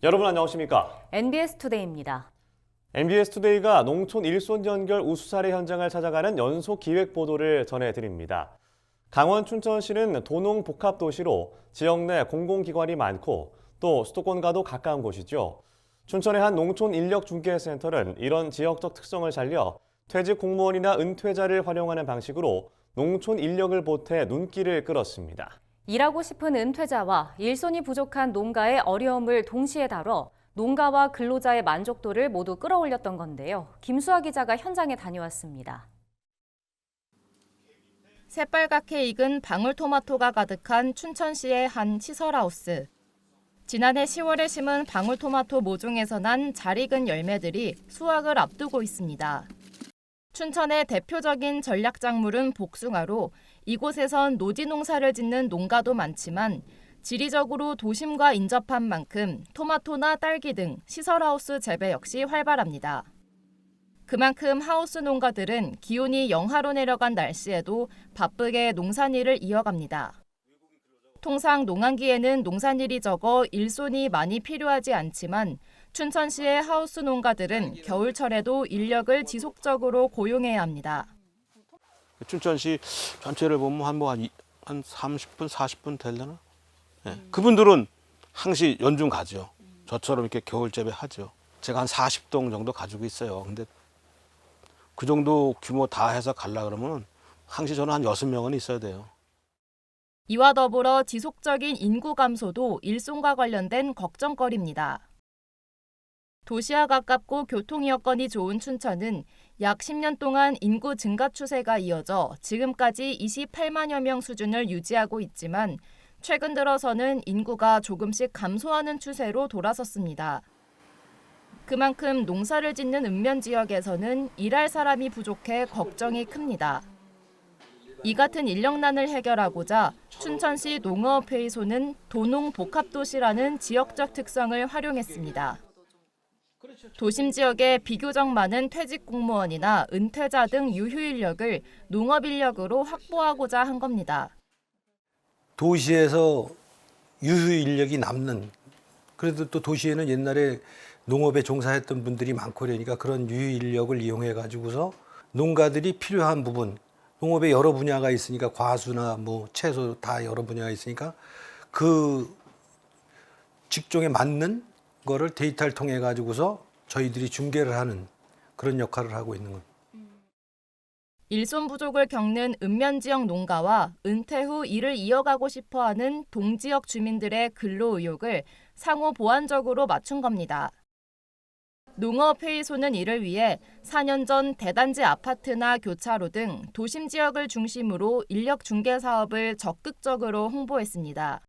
여러분 안녕하십니까? NBS 투데이입니다. NBS 투데이가 농촌 일손 연결 우수 사례 현장을 찾아가는 연속 기획 보도를 전해드립니다. 강원 춘천시는 도농 복합 도시로 지역 내 공공기관이 많고 또 수도권과도 가까운 곳이죠. 춘천의 한 농촌 인력 중개센터는 이런 지역적 특성을 살려 퇴직 공무원이나 은퇴자를 활용하는 방식으로 농촌 인력을 보태 눈길을 끌었습니다. 일하고 싶은 은퇴자와 일손이 부족한 농가의 어려움을 동시에 다뤄 농가와 근로자의 만족도를 모두 끌어올렸던 건데요. 김수아 기자가 현장에 다녀왔습니다. 새빨갛게 익은 방울토마토가 가득한 춘천시의 한 시설하우스. 지난해 10월에 심은 방울토마토 모종에서 난 잘 익은 열매들이 수확을 앞두고 있습니다. 춘천의 대표적인 전략작물은 복숭아로 이곳에선 노지 농사를 짓는 농가도 많지만 지리적으로 도심과 인접한 만큼 토마토나 딸기 등 시설하우스 재배 역시 활발합니다. 그만큼 하우스 농가들은 기온이 영하로 내려간 날씨에도 바쁘게 농산일을 이어갑니다. 통상 농한기에는 농산일이 적어 일손이 많이 필요하지 않지만 춘천시의 하우스 농가들은 겨울철에도 인력을 지속적으로 고용해야 합니다. 춘천시 전체를 보면 한 30분, 40분 되려나? 네. 그분들은 항시 연중 가죠. 저처럼 이렇게 겨울 재배하죠. 제가 한 40동 정도 가지고 있어요. 근데 그 정도 규모 다 해서 가려고 그러면 항시 저는 한 6명은 있어야 돼요. 이와 더불어 지속적인 인구 감소도 일손과 관련된 걱정거리입니다. 도시와 가깝고 교통 여건이 좋은 춘천은 약 10년 동안 인구 증가 추세가 이어져 지금까지 28만여 명 수준을 유지하고 있지만 최근 들어서는 인구가 조금씩 감소하는 추세로 돌아섰습니다. 그만큼 농사를 짓는 읍면 지역에서는 일할 사람이 부족해 걱정이 큽니다. 이 같은 인력난을 해결하고자 춘천시 농어업회의소는 도농 복합도시라는 지역적 특성을 활용했습니다. 도심 지역에 비교적 많은 퇴직 공무원이나 은퇴자 등 유휴 인력을 농업 인력으로 확보하고자 한 겁니다. 도시에서 유휴 인력이 남는, 그래도 또 도시에는 옛날에 농업에 종사했던 분들이 많고 그러니까 그런 유휴 인력을 이용해 가지고서 농가들이 필요한 부분, 농업에 여러 분야가 있으니까 과수나 뭐 채소 다 여러 분야가 있으니까 그 직종에 맞는 거를 데이터를 통해 가지고서 저희들이 중개를 하는 그런 역할을 하고 있는 겁니다. 일손 부족을 겪는 읍면 지역 농가와 은퇴 후 일을 이어가고 싶어하는 동지역 주민들의 근로 의욕을 상호 보완적으로 맞춘 겁니다. 농어회의소는 이를 위해 4년 전 대단지 아파트나 교차로 등 도심 지역을 중심으로 인력 중개 사업을 적극적으로 홍보했습니다.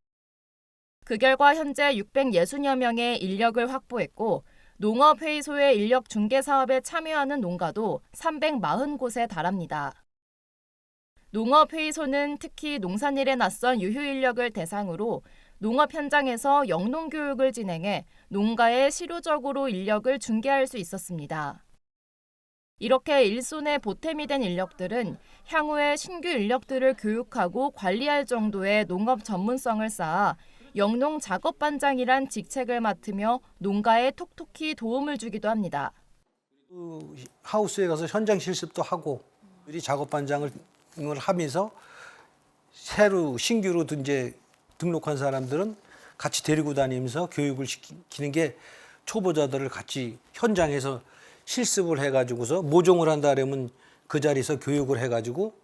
그 결과 현재 660여 명의 인력을 확보했고 농업회의소의 인력 중개 사업에 참여하는 농가도 340곳에 달합니다. 농업회의소는 특히 농산일에 낯선 유휴 인력을 대상으로 농업 현장에서 영농교육을 진행해 농가에 실효적으로 인력을 중개할 수 있었습니다. 이렇게 일손에 보탬이 된 인력들은 향후에 신규 인력들을 교육하고 관리할 정도의 농업 전문성을 쌓아 영농 작업반장이란 직책을 맡으며 농가에 톡톡히 도움을 주기도 합니다. 하우스에 가서 현장 실습도 하고 우리 작업반장을 하면서 신규로 이제 등록한 사람들은 같이 데리고 다니면서 교육을 시키는 게 초보자들을 같이 현장에서 실습을 해가지고서 모종을 한다 그러면 그 자리에서 교육을 해가지고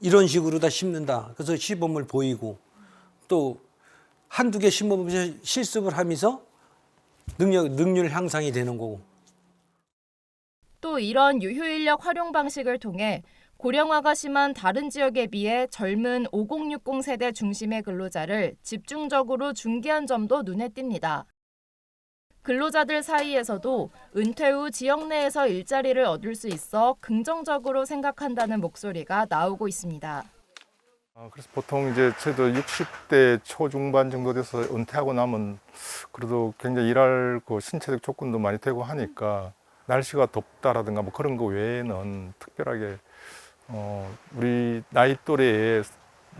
이런 식으로 다 심는다. 그래서 시범을 보이고 또 한두 개 심어보면서 실습을 하면서 능률 향상이 되는 거고. 또 이런 유휴 인력 활용 방식을 통해 고령화가 심한 다른 지역에 비해 젊은 5060 세대 중심의 근로자를 집중적으로 중개한 점도 눈에 띕니다. 근로자들 사이에서도 은퇴 후 지역 내에서 일자리를 얻을 수 있어 긍정적으로 생각한다는 목소리가 나오고 있습니다. 그래서 보통 이제 저도 60대 초중반 정도 돼서 은퇴하고 나면 그래도 굉장히 일할 그 신체적 조건도 많이 되고 하니까 날씨가 덥다라든가 뭐 그런 거 외에는 특별하게 우리 나이 또래의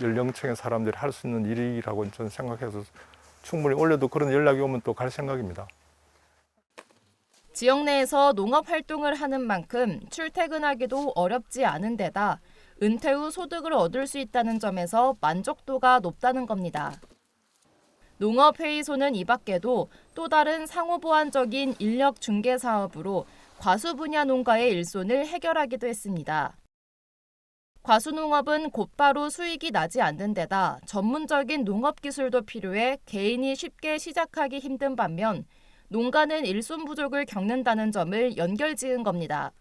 연령층의 사람들이 할 수 있는 일이라고 저는 생각해서 충분히 올려도 그런 연락이 오면 또 갈 생각입니다. 지역 내에서 농업 활동을 하는 만큼 출퇴근하기도 어렵지 않은 데다 은퇴 후 소득을 얻을 수 있다는 점에서 만족도가 높다는 겁니다. 농업회의소는 이 밖에도 또 다른 상호보완적인 인력 중개 사업으로 과수 분야 농가의 일손을 해결하기도 했습니다. 과수농업은 곧바로 수익이 나지 않는 데다 전문적인 농업 기술도 필요해 개인이 쉽게 시작하기 힘든 반면 농가는 일손 부족을 겪는다는 점을 연결지은 겁니다.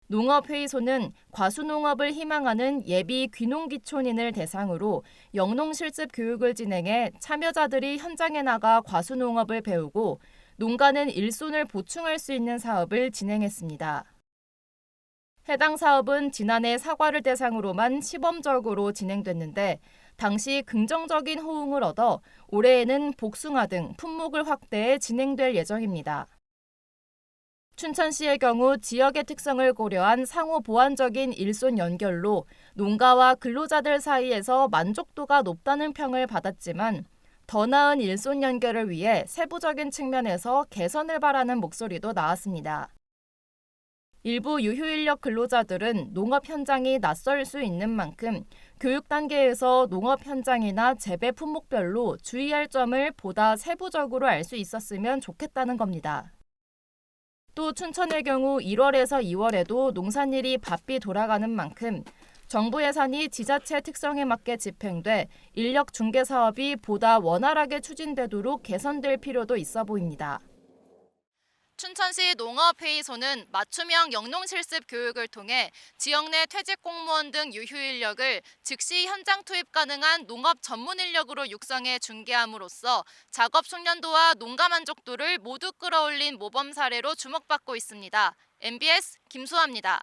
농업회의소는 과수농업을 희망하는 예비 귀농귀촌인을 대상으로 영농실습 교육을 진행해 참여자들이 현장에 나가 과수농업을 배우고 농가는 일손을 보충할 수 있는 사업을 진행했습니다. 해당 사업은 지난해 사과를 대상으로만 시범적으로 진행됐는데 당시 긍정적인 호응을 얻어 올해에는 복숭아 등 품목을 확대해 진행될 예정입니다. 춘천시의 경우 지역의 특성을 고려한 상호 보완적인 일손 연결로 농가와 근로자들 사이에서 만족도가 높다는 평을 받았지만 더 나은 일손 연결을 위해 세부적인 측면에서 개선을 바라는 목소리도 나왔습니다. 일부 유휴인력 근로자들은 농업 현장이 낯설 수 있는 만큼 교육 단계에서 농업 현장이나 재배 품목별로 주의할 점을 보다 세부적으로 알 수 있었으면 좋겠다는 겁니다. 또 춘천의 경우 1월에서 2월에도 농산일이 바삐 돌아가는 만큼 정부 예산이 지자체 특성에 맞게 집행돼 인력 중개 사업이 보다 원활하게 추진되도록 개선될 필요도 있어 보입니다. 춘천시 농업회의소는 맞춤형 영농실습 교육을 통해 지역 내 퇴직 공무원 등 유휴 인력을 즉시 현장 투입 가능한 농업 전문 인력으로 육성해 중개함으로써 작업 숙련도와 농가 만족도를 모두 끌어올린 모범 사례로 주목받고 있습니다. MBS 김수아입니다.